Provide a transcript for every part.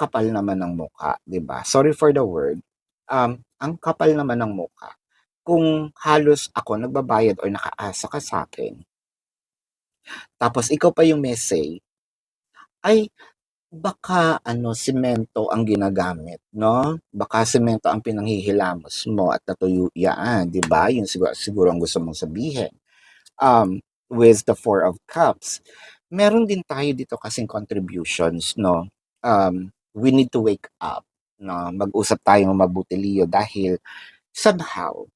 kapal naman ng mukha, 'di ba? Sorry for the word. Ang kapal naman ng mukha. Kung halos ako nagbabayad or nakaasa ka sa akin, tapos ikaw pa yung may say, ay baka ano, semento ang ginagamit, 'no? Baka semento ang pinanghihilamos mo at natuyo 'yan, 'di ba? Yun siguro siguro ang gusto mong sabihin. With the Four of Cups, meron din tayo dito kasing contributions, 'no? We need to wake up, 'no? Mag-usap tayong mabuti, Leo, dahil somehow,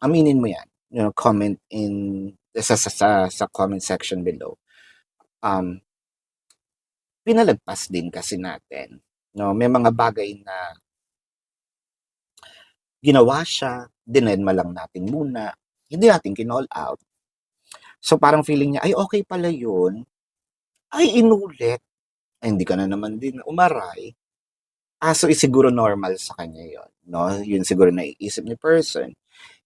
aminin mo 'yan, comment in sa comment section below. Um, Pinalagpas din kasi natin, 'no? May mga bagay na ginawa siya, dinedma lang natin muna, hindi natin kinall out. So, parang feeling niya, "Ay, okay pala yun." Ay, inulit. Ay, hindi ka na naman din umaray. So, siguro normal sa kanya yun, 'no? Yun siguro naiisip ni person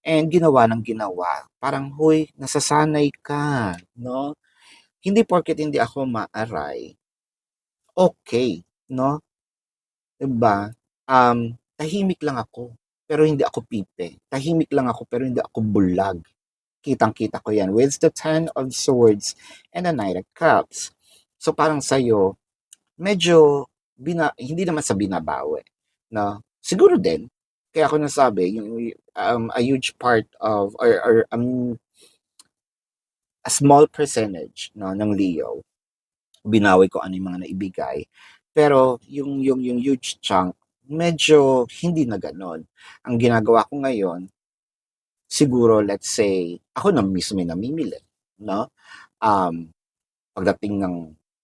and ginawa ng ginawa. Parang, "Hoy, nasasanay ka, 'no? Hindi porket hindi ako maaray, okay, 'no?" 'Di ba? Tahimik lang ako, pero hindi ako pipe. Tahimik lang ako, pero hindi ako bulag. Kitang-kita ko 'yan with the Ten of Swords and the Knight of Cups. So, parang sa'yo, medyo hindi naman sa binabawi, 'no? Siguro din, kaya ako nasabi yung, a huge part of or, a small percentage, 'no, ng Leo, binawi ko ano yung mga naibigay. Pero yung huge chunk, medyo hindi na gano'n. Ang ginagawa ko ngayon, siguro let's say, ako na mismo yung namimili, 'no? Um, Pagdating ng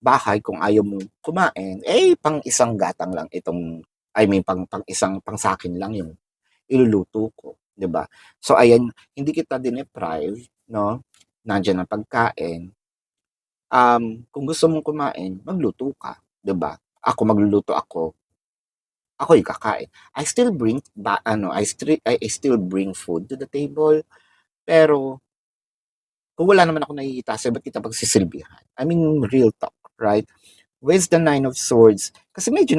bahay, kung ayaw mong kumain, eh, pang-isang gatang lang itong, I mean, pang-sa'kin lang yung iluluto ko, 'di ba? So ayan, hindi kita dineprive, 'no? Nandiyan ang pagkain. Kung gusto mong kumain, magluto ka, 'di ba? Ako magluluto ako yung kakain. I still bring I still bring food to the table, pero kung wala naman akong nakikita, ba't kita pagsisilbihan? I mean, real talk, right? With the Nine of Swords, kasi medyo